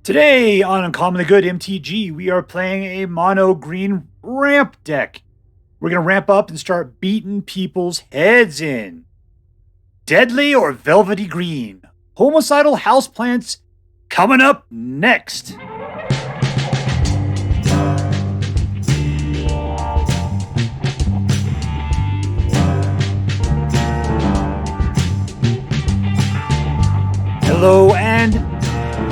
Today on Uncommonly Good MTG, we are playing a mono green ramp deck. We're going to ramp up and start beating people's heads in. Deadly or Velvety Green? Homicidal Houseplants coming up next. Hello and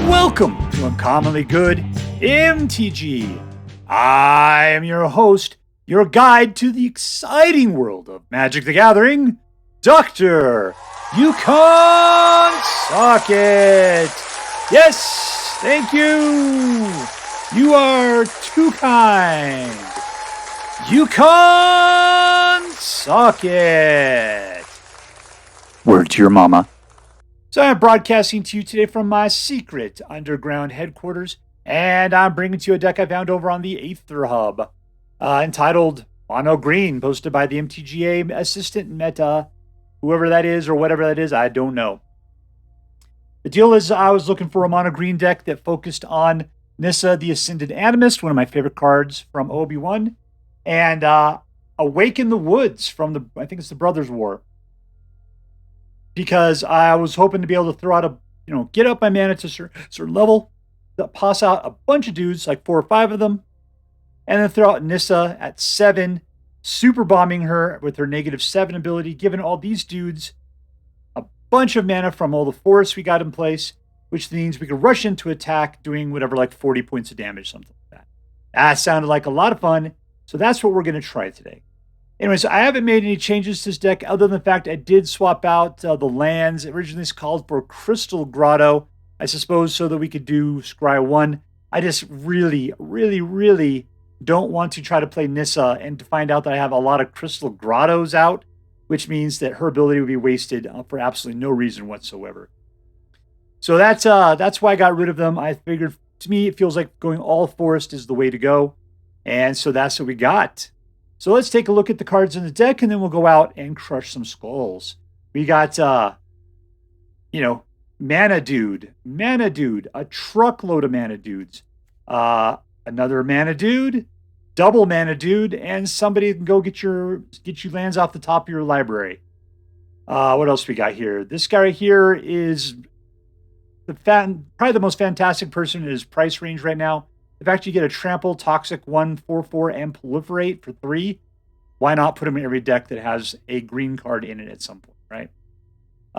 welcome to Uncommonly Good MTG. I am your host, your guide to the exciting world of Magic the Gathering, Dr. Yukon Socket. Yes, thank you. You are too kind. Yukon Socket. Word to your mama. So I'm broadcasting to you today from my secret underground headquarters, and I'm bringing to you a deck I found over on the Aether Hub, entitled Mono Green, posted by the MTGA assistant meta, whoever that is or whatever that is, I don't know. The deal is I was looking for a mono green deck that focused on Nissa, the Ascended Animist, one of my favorite cards from BO1, and Awaken the Woods from I think it's the Brothers War. Because I was hoping to be able to throw out get up my mana to a certain level, toss out a bunch of dudes, like 4 or 5 of them, and then throw out Nissa at 7, super bombing her with her -7 ability, giving all these dudes a bunch of mana from all the forests we got in place, which means we could rush into attack doing whatever, like 40 points of damage, something like that. That sounded like a lot of fun, so that's what we're going to try today. Anyways, I haven't made any changes to this deck other than the fact I did swap out the lands. Originally, it's called for Crystal Grotto, I suppose, so that we could do Scry 1. I just really don't want to try to play Nissa and to find out that I have a lot of Crystal Grottos out, which means that her ability would be wasted for absolutely no reason whatsoever. So that's why I got rid of them. I figured, to me, it feels like going all forest is the way to go. And so that's what we got. So let's take a look at the cards in the deck, and then we'll go out and crush some skulls. We got, Mana Dude, a truckload of Mana Dudes. Another Mana Dude, double Mana Dude, and somebody can go get you lands off the top of your library. What else we got here? This guy right here is probably the most fantastic person in his price range right now. In fact, you get a Trample, Toxic 1, 4/4, and Proliferate for 3. Why not put him in every deck that has a green card in it at some point, right?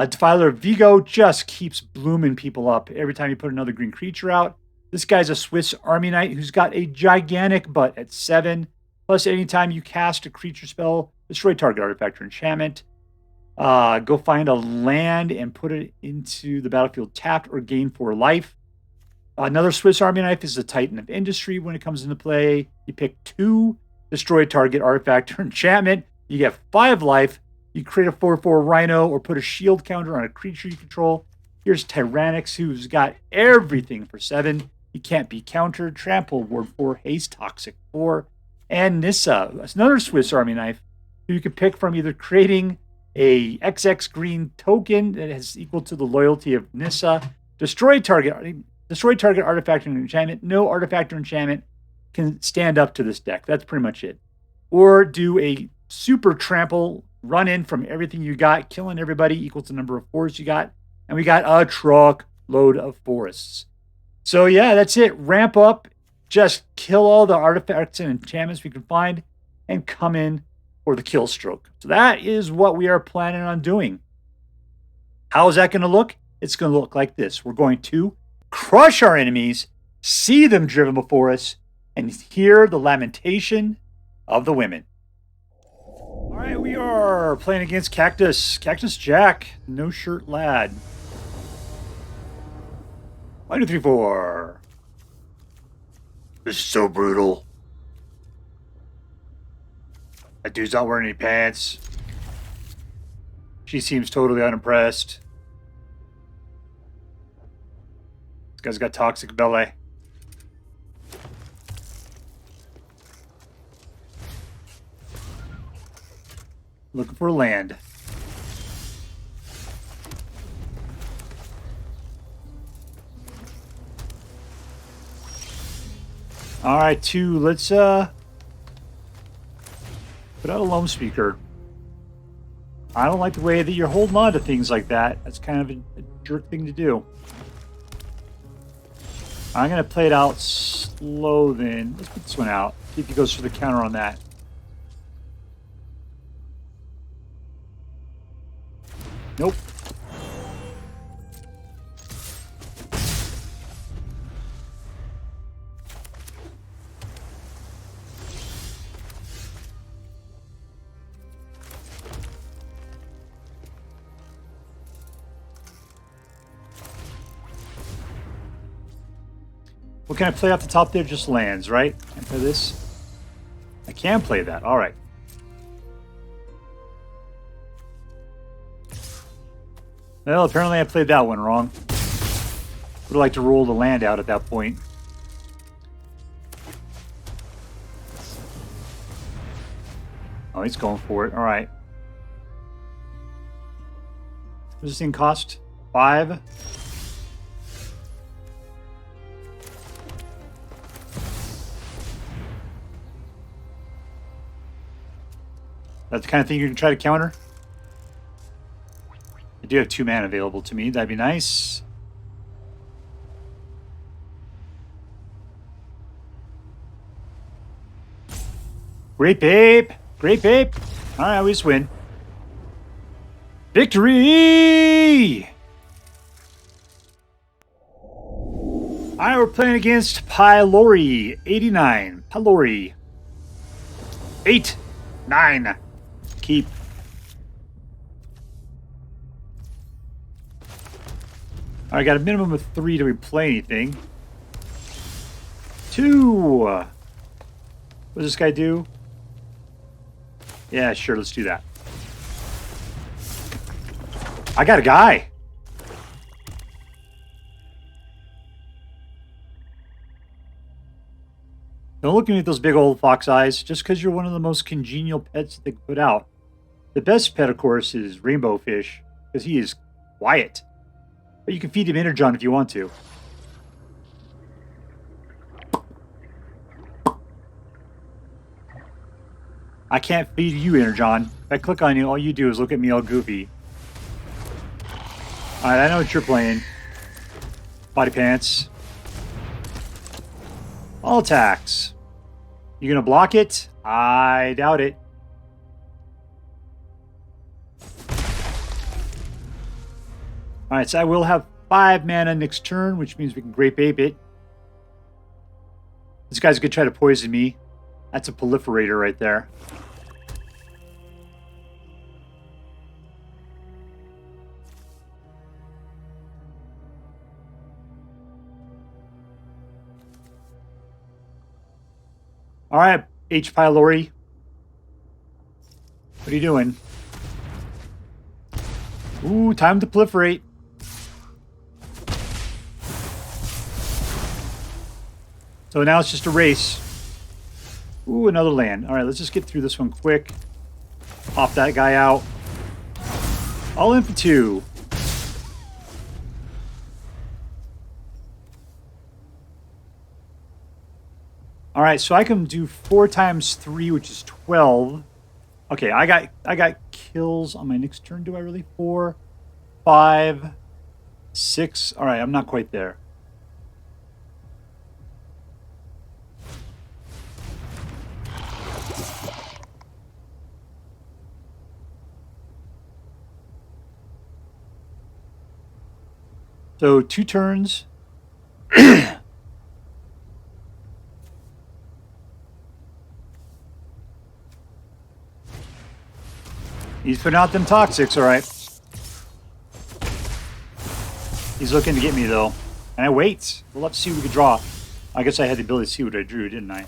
Defiler of Vigor just keeps blooming people up every time you put another green creature out. This guy's a Swiss Army Knight who's got a gigantic butt at 7. Plus, anytime you cast a creature spell, destroy target artifact or enchantment. Go find a land and put it into the battlefield tapped or gain 4 life. Another Swiss Army Knife is the Titan of Industry. When it comes into play, you pick 2, destroy target artifact or enchantment. You get 5 life. You create a 4/4 Rhino or put a shield counter on a creature you control. Here's Tyrranax, who's got everything for 7. He can't be countered. Trample, Ward 4, Haste, Toxic 4. And Nissa, another Swiss Army Knife, who you can pick from either creating a XX green token that is equal to the loyalty of Nissa, destroy target artifact or enchantment. No artifact or enchantment can stand up to this deck. That's pretty much it. Or do a super trample, run in from everything you got, killing everybody equal to the number of forests you got. And we got a truck load of forests. So yeah, that's it. Ramp up, just kill all the artifacts and enchantments we can find, and come in for the kill stroke. So that is what we are planning on doing. How is that going to look? It's going to look like this. We're going to crush our enemies, see them driven before us, and hear the lamentation of the women. All right, we are playing against Cactus. Cactus Jack, no shirt lad. 1, 2, 3, 4. This is so brutal. That dude's not wearing any pants. She seems totally unimpressed. This guy's got toxic belly. Looking for land. All right, 2. Let's put out a Loamspeaker. I don't like the way that you're holding on to things like that. That's kind of a jerk thing to do. I'm going to play it out slow then. Let's put this one out. See if he goes for the counter on that. Nope. What can I play off the top there? Just lands, right? Can I play this? I can play that. All right. Well, apparently I played that one wrong. Would like to roll the land out at that point. Oh, he's going for it. All right. What does this thing cost? 5? That's the kind of thing you can try to counter. I do have 2 mana available to me. That'd be nice. Great babe. Great babe. All right, we just win. Victory! All right, we're playing against Pylori. 89. Pylori. 8. 9. Keep. I got a minimum of 3 to replay anything. 2. What does this guy do? Yeah, sure, let's do that. I got a guy. Don't look at me with those big old fox eyes just because you're one of the most congenial pets that they can put out. The best pet, of course, is Rainbow Fish because he is quiet. But you can feed him Energon if you want to. I can't feed you Energon. If I click on you, all you do is look at me all goofy. Alright, I know what you're playing. Body Pants. All attacks. You gonna block it? I doubt it. Alright, so I will have 5 mana next turn, which means we can Great Ape it. This guy's gonna try to poison me. That's a proliferator right there. All right, H. Pylori. What are you doing? Ooh, time to proliferate. So now it's just a race. Ooh, another land. All right, let's just get through this one quick. Pop that guy out. All in for 2. All right, so I can do 4 times 3, which is 12. Okay, I got kills on my next turn. Do I really? 4, 5, 6. All right, I'm not quite there. So 2 turns. He's putting out them toxics, all right. He's looking to get me, though. And I wait. Well, let's see what we can draw. I guess I had the ability to see what I drew, didn't I?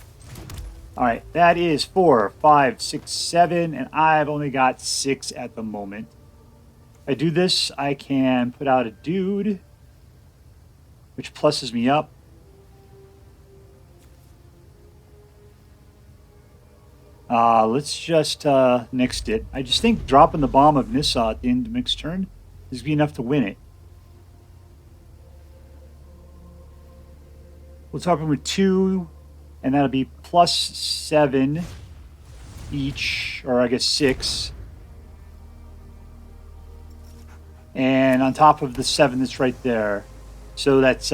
All right, that is 4, 5, 6, 7, and I've only got 6 at the moment. If I do this, I can put out a dude, which pluses me up. Let's just next it. I just think dropping the bomb of Nissa at the end of next turn is be enough to win it. We'll top him with 2. And that'll be +7 each, or I guess 6. And on top of the 7 that's right there. So that's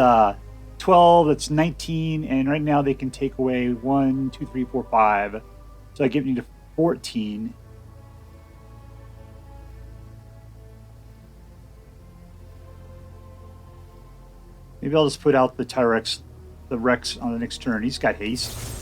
12, that's 19, and right now they can take away 1, 2, 3, 4, 5. So I get me to 14. Maybe I'll just put out the Tyrranax Rex on the next turn. He's got haste.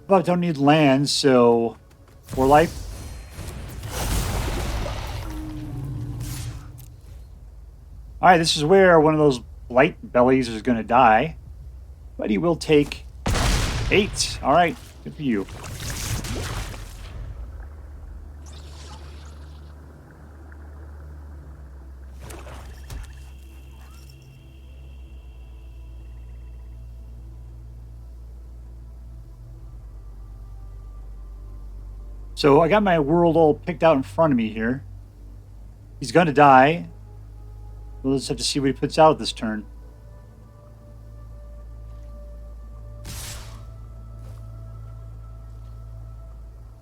But I don't need land, so 4 life. All right, this is where one of those blight bellies is going to die, but he will take 8. All right, good for you. So I got my world all picked out in front of me here. He's going to die. We'll just have to see what he puts out this turn.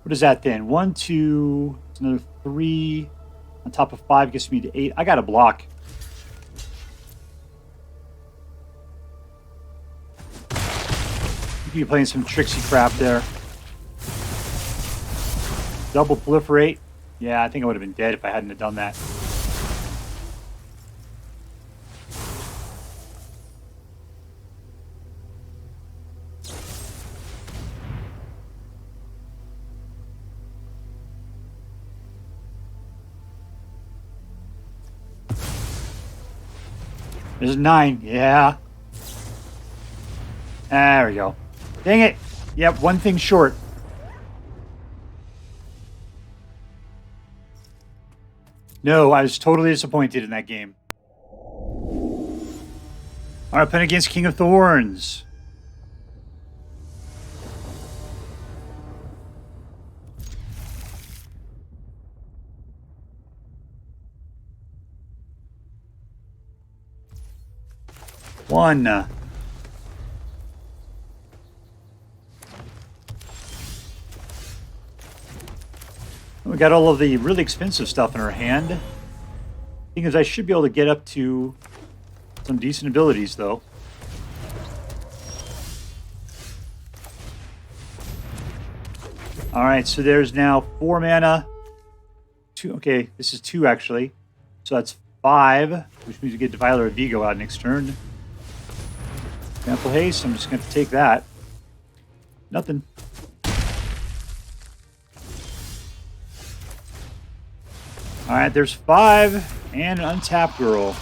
What is that then? 1, 2, it's another 3. On top of 5 gets me to 8. I got a block. You could be playing some tricksy crap there. Double proliferate. Yeah, I think I would have been dead if I hadn't have done that. There's 9. Yeah. There we go. Dang it. Yep, one thing short. No, I was totally disappointed in that game. All right, playing against King of Thorns. One. We got all of the really expensive stuff in our hand. Thing is, I should be able to get up to some decent abilities, though. All right, so there's now 4 mana. 2. Okay, this is 2 actually. So that's 5, which means we get Defiler of Vigor out next turn. Ample haste. I'm just going to take that. Nothing. All right, there's 5 and an untapped girl.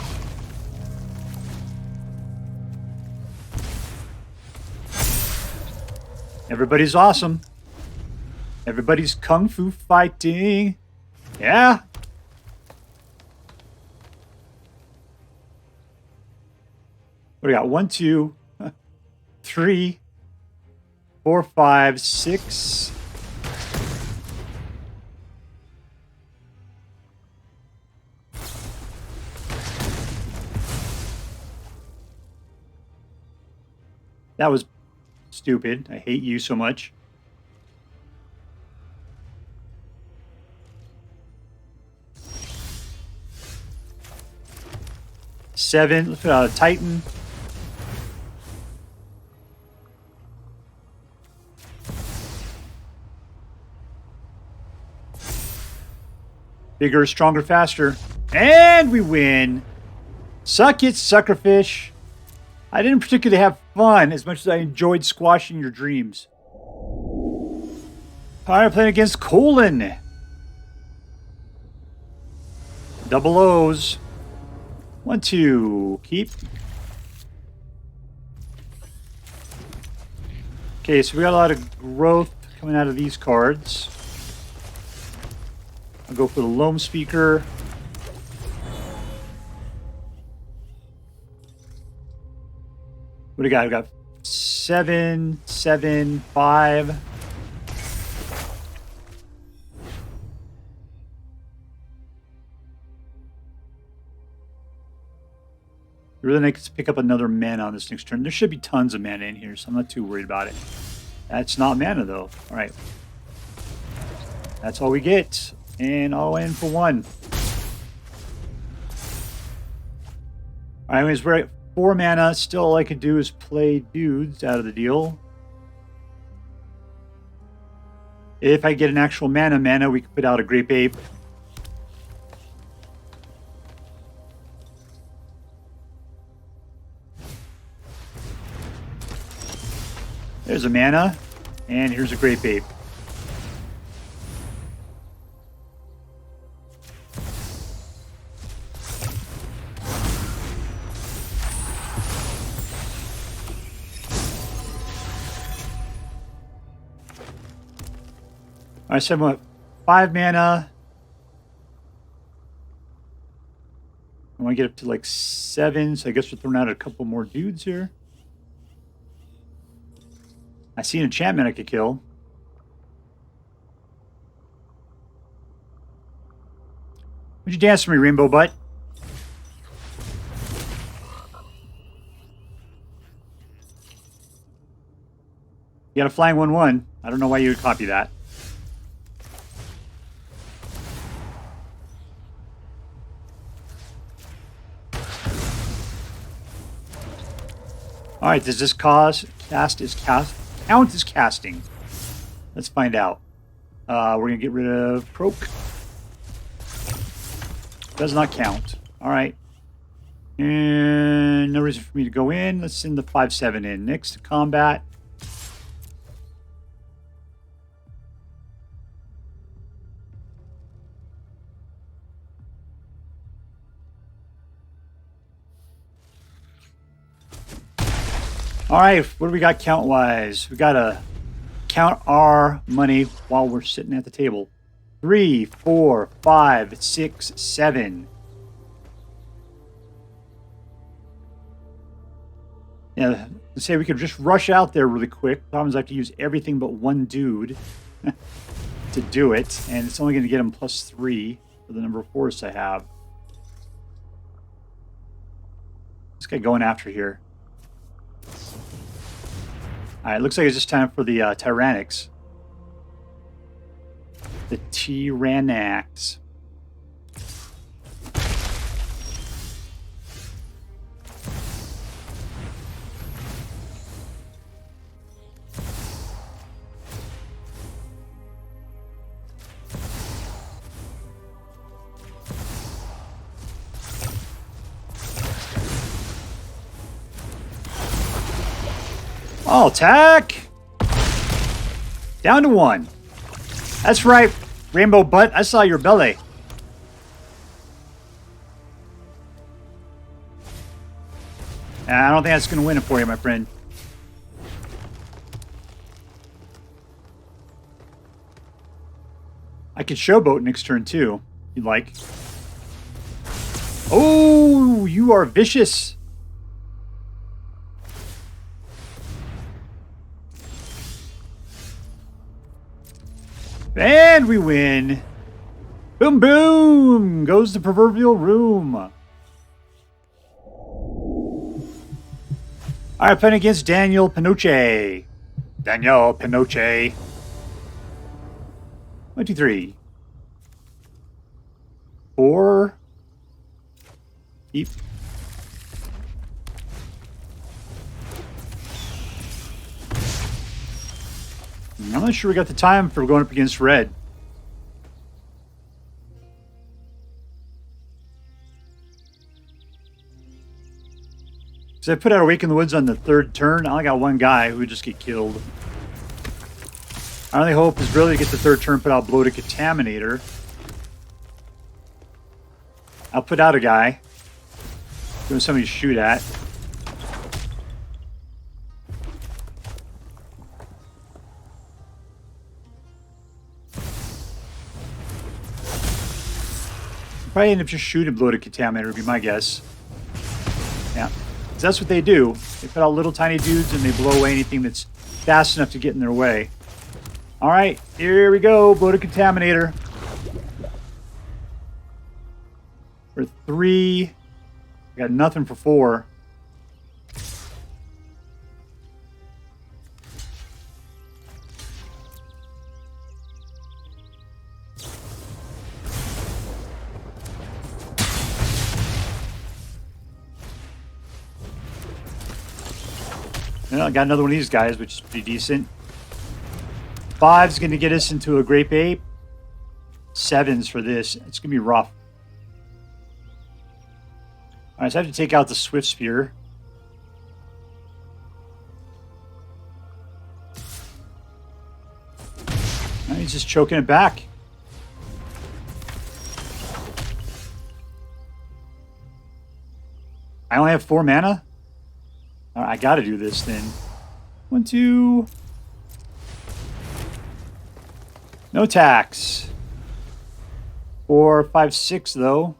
Everybody's awesome. Everybody's kung fu fighting. Yeah. What do we got? 1, 2, 3, 4, 5, 6. That was stupid. I hate you so much. Seven. Let's put out a Titan. Bigger, stronger, faster. And we win. Suck it, suckerfish. I didn't particularly have fun as much as I enjoyed squashing your dreams. All right, playing against Colin. Double O's. 1, 2. Keep. Okay, so we got a lot of growth coming out of these cards. I'll go for the Loamspeaker. What do we got? We got 7, 7, 5. Really nice to pick up another mana on this next turn. There should be tons of mana in here, so I'm not too worried about it. That's not mana, though. All right. That's all we get. And all in for 1. All right, anyways, we're at 4 mana. Still, all I could do is play dudes out of the deal. If I get an actual mana, we could put out a Grape Ape. There's a mana, and here's a Grape Ape. All right, so I'm at 5 mana. I want to get up to like 7, so I guess we're throwing out a couple more dudes here. I see an enchantment I could kill. Would you dance for me, Rainbow Butt? You got a flying 1/1. I don't know why you would copy that. All right, does this count as casting? Let's find out. We're going to get rid of Croak. Does not count. All right. And no reason for me to go in. Let's send the 5/7 in. Next to combat. All right, what do we got count-wise? We got to count our money while we're sitting at the table. 3, 4, 5, 6, 7. Yeah, let's say we could just rush out there really quick. Problem is I have to use everything but 1 dude to do it, and it's only going to get him +3 for the number of forests I have. This guy going after here. All right, looks like it's just time for the Tyrranax. The Tyrranax. I'll attack! Down to 1. That's right, Rainbow Butt. I saw your belly. I don't think that's going to win it for you, my friend. I could showboat next turn, too, if you'd like. Oh, you are vicious. And we win. Boom, boom. Goes the proverbial room. All right, playing against danielpinoche. danielpinoche. 1, 2, 3. 4. Keep. I'm not sure we got the time for going up against red. Because I put out Awaken the Woods on the 3rd turn. I only got 1 guy who would just get killed. Our only hope is really to get the 3rd turn, put out Bloated Contaminator. I'll put out a guy. Give him somebody to shoot at. Probably end up just shooting Bloated Contaminator would be my guess. Yeah, 'cause that's what they do. They put out little tiny dudes and they blow away anything that's fast enough to get in their way. All right, here we go. Bloated Contaminator. For 3. We got nothing for 4. Well, I got another one of these guys, which is pretty decent. 5's going to get us into a Grape Ape. 7's for this. It's going to be rough. All right, so I have to take out the Swift Spear. Now he's just choking it back. I only have 4 mana? All right, I got to do this then. 1, 2... No tax. 4, 5, 6 though.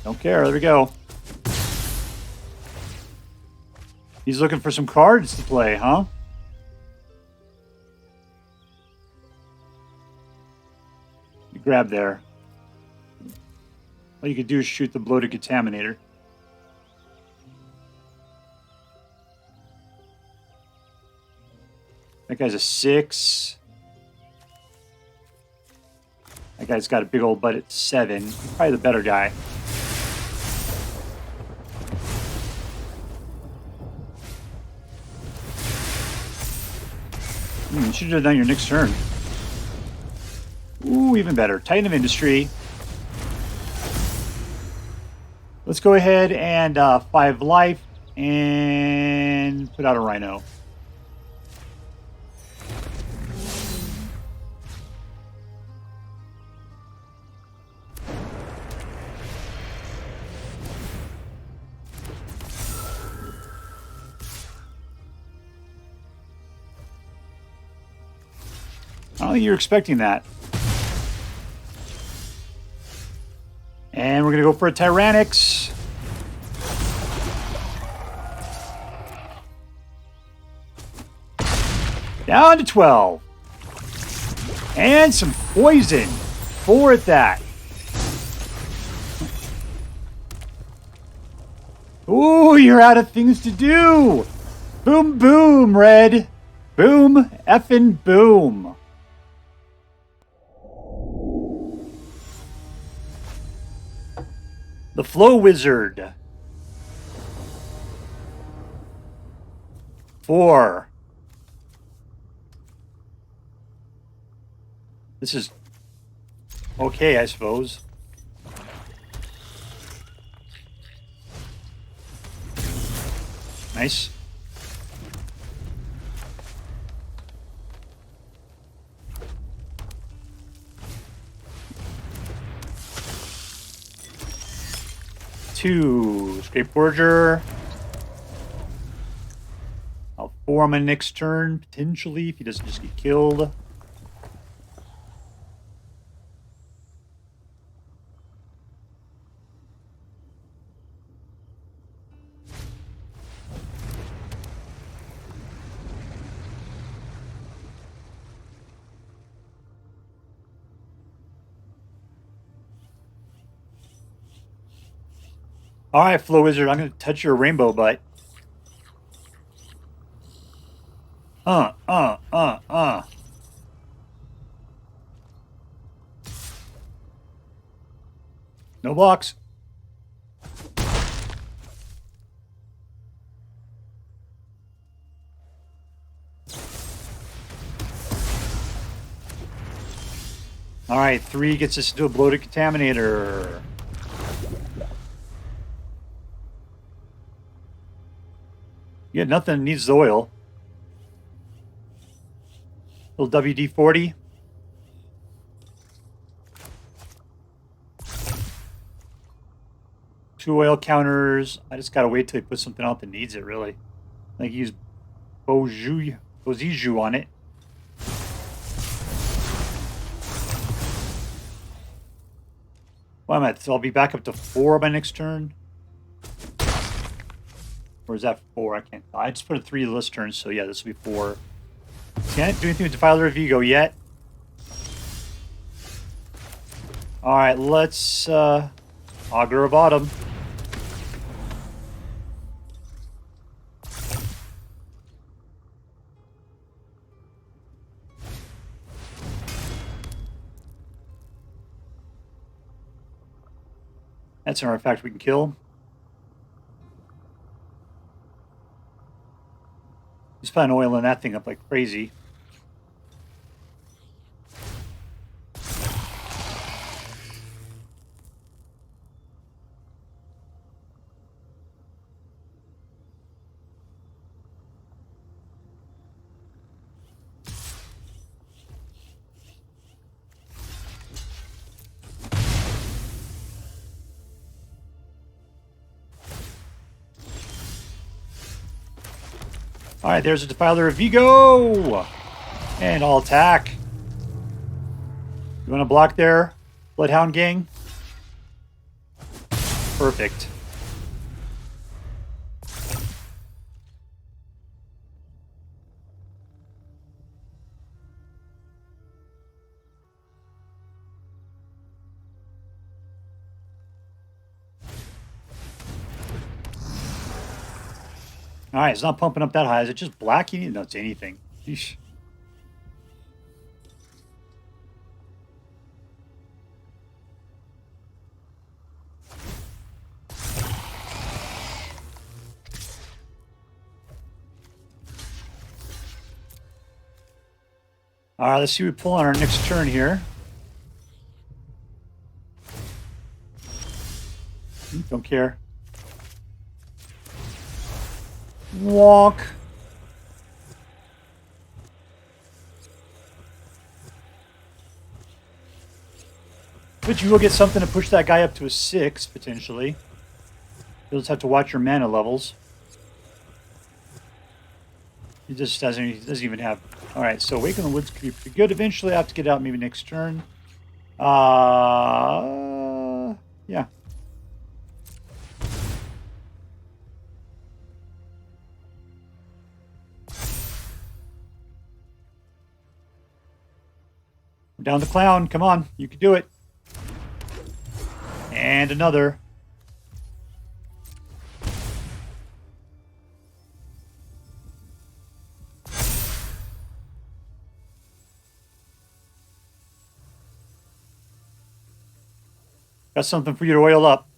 Don't care. There we go. He's looking for some cards to play, huh? You grab there. All you could do is shoot the Bloated Contaminator. That guy's a 6. That guy's got a big old butt at 7. He's probably the better guy. You should have done your next turn. Ooh, even better. Titan of Industry. Let's go ahead and 5 life and put out a Rhino. I don't think you're expecting that. And we're going to go for a Tyrranax. Down to 12. And some poison. 4 at that. Ooh, you're out of things to do. Boom, boom, Red. Boom, effing boom. TheFlowWizard. 4. This is okay, I suppose. Nice. Two Scrapgorger. I'll 4 on my next turn, potentially, if he doesn't just get killed. All right, TheFlowWizard, I'm going to touch your rainbow butt. No blocks. All right, 3 gets us into a Bloated Contaminator. Yeah, nothing needs the oil. Little WD-40. Two oil counters. I just gotta wait till he puts something out that needs it, really. I think he used Boseiju on it. Well, I'm at, so I'll be back up to 4 by next turn. Or is that 4? I can't. I just put a 3 list turn, so yeah, this will be 4. Can't do anything with Defiler of Vigor yet. Alright, let's Augur of Autumn. That's an artifact we can kill. He's planning oiling that thing up like crazy. All right, there's a Defiler of Vigor! And I'll attack. You want to block there, Bloodhound Gang? Perfect. All right, it's not pumping up that high. Is it just black? You need? No, it's anything. Yeesh. All right, let's see what we pull on our next turn here. Don't care. Walk. But you will get something to push that guy up to a 6, potentially. You'll just have to watch your mana levels. He just doesn't, he doesn't even have... Alright, so Awaken the Woods could be pretty good. Eventually I have to get out maybe next turn. Yeah. Down the clown. Come on. You can do it. And another. Got something for you to oil up.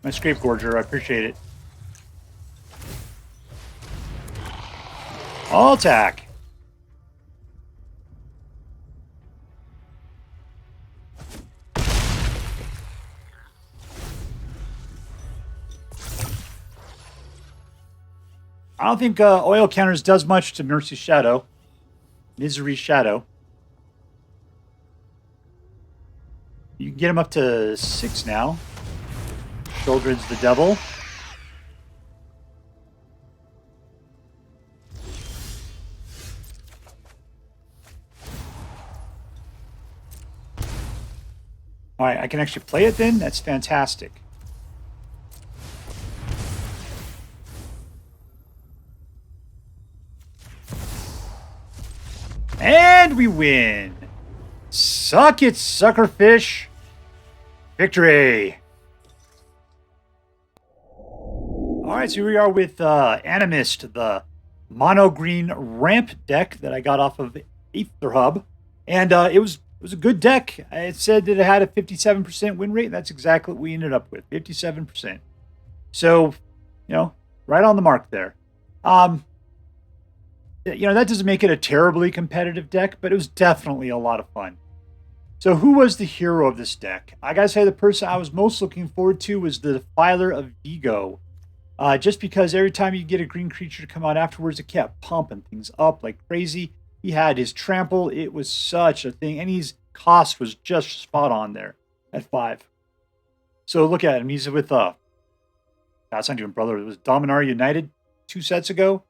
My Scrapgorger. I appreciate it. I'll attack. I don't think oil counters does much to Mercy's Shadow. Misery's Shadow. You can get him up to 6 now. Children's the Devil. Alright, I can actually play it then? That's fantastic. And we win. Suck it, suckerfish. Victory. Alright, so here we are with Animist, the mono green ramp deck that I got off of Aetherhub. And it was a good deck. It said that it had a 57% win rate. That's exactly what we ended up with, 57%. So, you know, right on the mark there. You know, that doesn't make it a terribly competitive deck, but it was definitely a lot of fun. So who was the hero of this deck? I gotta say the person I was most looking forward to was the Defiler of Vigor. Just because every time you get a green creature to come out afterwards, it kept pumping things up like crazy. He had his trample. It was such a thing. And his cost was just spot on there at 5. So look at him. He's with, that's not even brother. It was Dominar United 2 sets ago.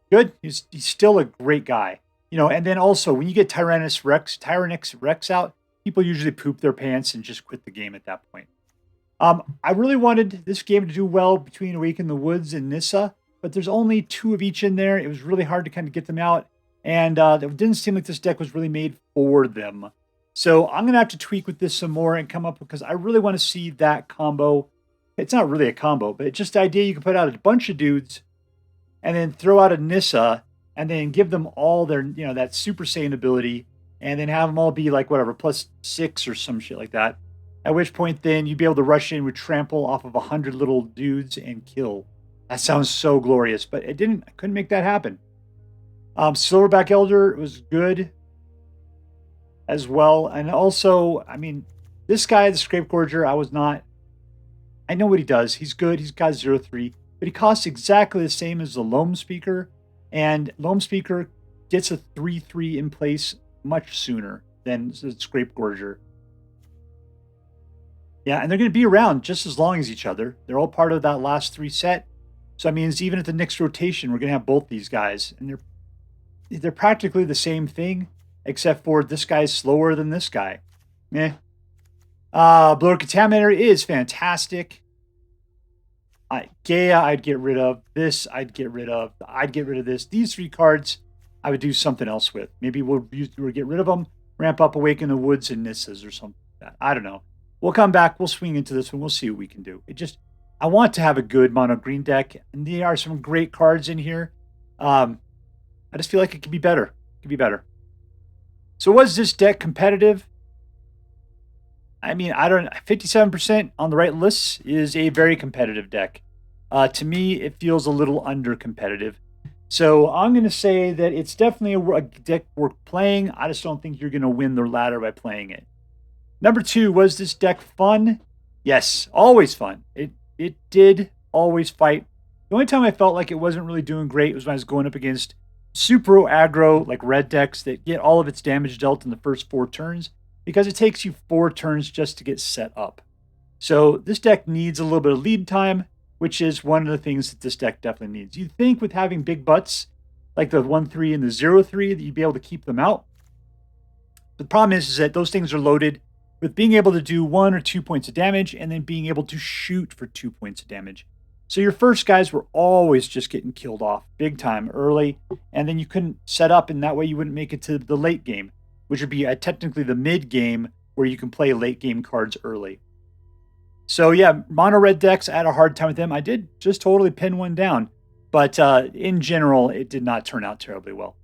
Good. He's still a great guy. You know, and then also when you get Tyrranax Rex out, people usually poop their pants and just quit the game at that point. I really wanted this game to do well between Awaken the Woods and Nissa, but there's only 2 of each in there. It was really hard to kind of get them out, and it didn't seem like this deck was really made for them. So I'm going to have to tweak with this some more and come up, because I really want to see that combo. It's not really a combo, but it's just the idea you can put out a bunch of dudes and then throw out a Nissa and then give them all their, that Super Saiyan ability, and then have them all be like whatever, +6 or some shit like that. At which point then you'd be able to rush in with trample off of 100 little dudes and kill. That sounds so glorious, but I couldn't make that happen. Silverback Elder was good as well. And also, I mean, this guy, the Scrapegorger, I know what he does. He's good. He's got 0-3, but he costs exactly the same as the Loamspeaker. And Loamspeaker gets a 3-3 in place much sooner than the Scrapegorger. Yeah, and they're going to be around just as long as each other. They're all part of that last 3 set. So that means even at the next rotation, we're going to have both these guys. And they're practically the same thing, except for this guy's slower than this guy. Bloated Contaminator is fantastic. Gaea, I'd get rid of. This, I'd get rid of. I'd get rid of this. These 3 cards, I would do something else with. Maybe we'll get rid of them, ramp up Awaken the Woods and Nissas or something like that. I don't know. We'll come back. We'll swing into this one. We'll see what we can do. I want to have a good mono green deck, and there are some great cards in here. I just feel like it could be better. It could be better. So was this deck competitive? I mean, 57% on the right lists is a very competitive deck. To me, it feels a little under competitive. So I'm going to say that it's definitely a deck worth playing. I just don't think you're going to win the ladder by playing it. Number 2, was this deck fun? Yes, always fun. It did always fight. The only time I felt like it wasn't really doing great was when I was going up against super aggro, like red decks that get all of its damage dealt in the first 4 turns, because it takes you 4 turns just to get set up. So this deck needs a little bit of lead time, which is one of the things that this deck definitely needs. You'd think with having big butts, like the 1-3 and the 0-3, that you'd be able to keep them out. But the problem is that those things are loaded with being able to do 1 or 2 points of damage and then being able to shoot for 2 points of damage. So your first guys were always just getting killed off big time early, and then you couldn't set up, and that way you wouldn't make it to the late game, which would be technically the mid game where you can play late game cards early. So yeah, mono red decks, I had a hard time with them. I did just totally pin one down, but in general, it did not turn out terribly well.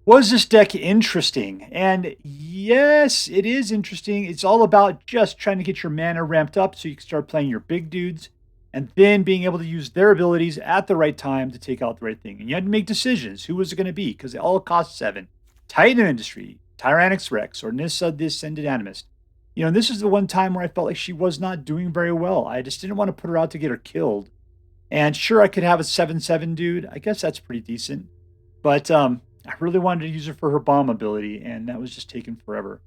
Was this deck interesting? And yes, it is interesting. It's all about just trying to get your mana ramped up so you can start playing your big dudes, and then being able to use their abilities at the right time to take out the right thing. And you had to make decisions. Who was it going to be? Because they all cost 7. Titan Industry, Tyrranax Rex, or Nissa the Ascended Animist. This is the one time where I felt like she was not doing very well. I just didn't want to put her out to get her killed. And sure, I could have a 7/7 dude. I guess that's pretty decent. But I really wanted to use her for her bomb ability, and that was just taking forever.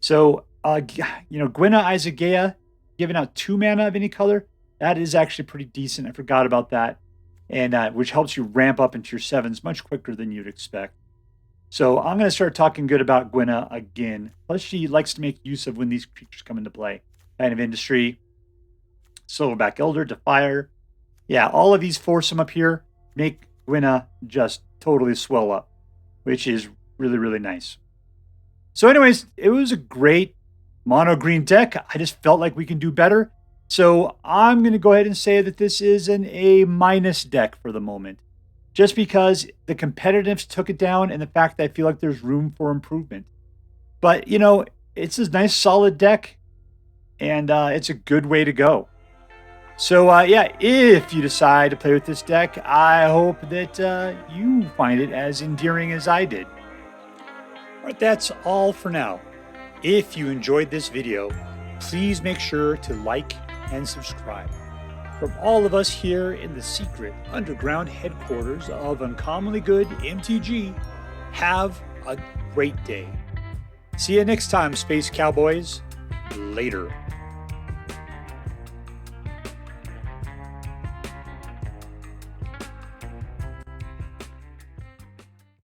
So, Gwenna, Isaac, Gaea, giving out 2 mana of any color, that is actually pretty decent. I forgot about that, and which helps you ramp up into your 7s much quicker than you'd expect. So I'm going to start talking good about Gwenna again. Plus, she likes to make use of when these creatures come into play. Kind of Industry, Silverback Elder, Defiler. Yeah, all of these foursome up here make Gwenna just totally swell up, which is really, really nice. So anyways, it was a great mono green deck. I just felt like we can do better. So I'm going to go ahead and say that this is an A- deck for the moment. Just because the competitiveness took it down and the fact that I feel like there's room for improvement. But, it's a nice solid deck, and it's a good way to go. So, if you decide to play with this deck, I hope that you find it as endearing as I did. All right, that's all for now. If you enjoyed this video, please make sure to like and subscribe. From all of us here in the secret underground headquarters of Uncommonly Good MTG, have a great day. See you next time, Space Cowboys. Later.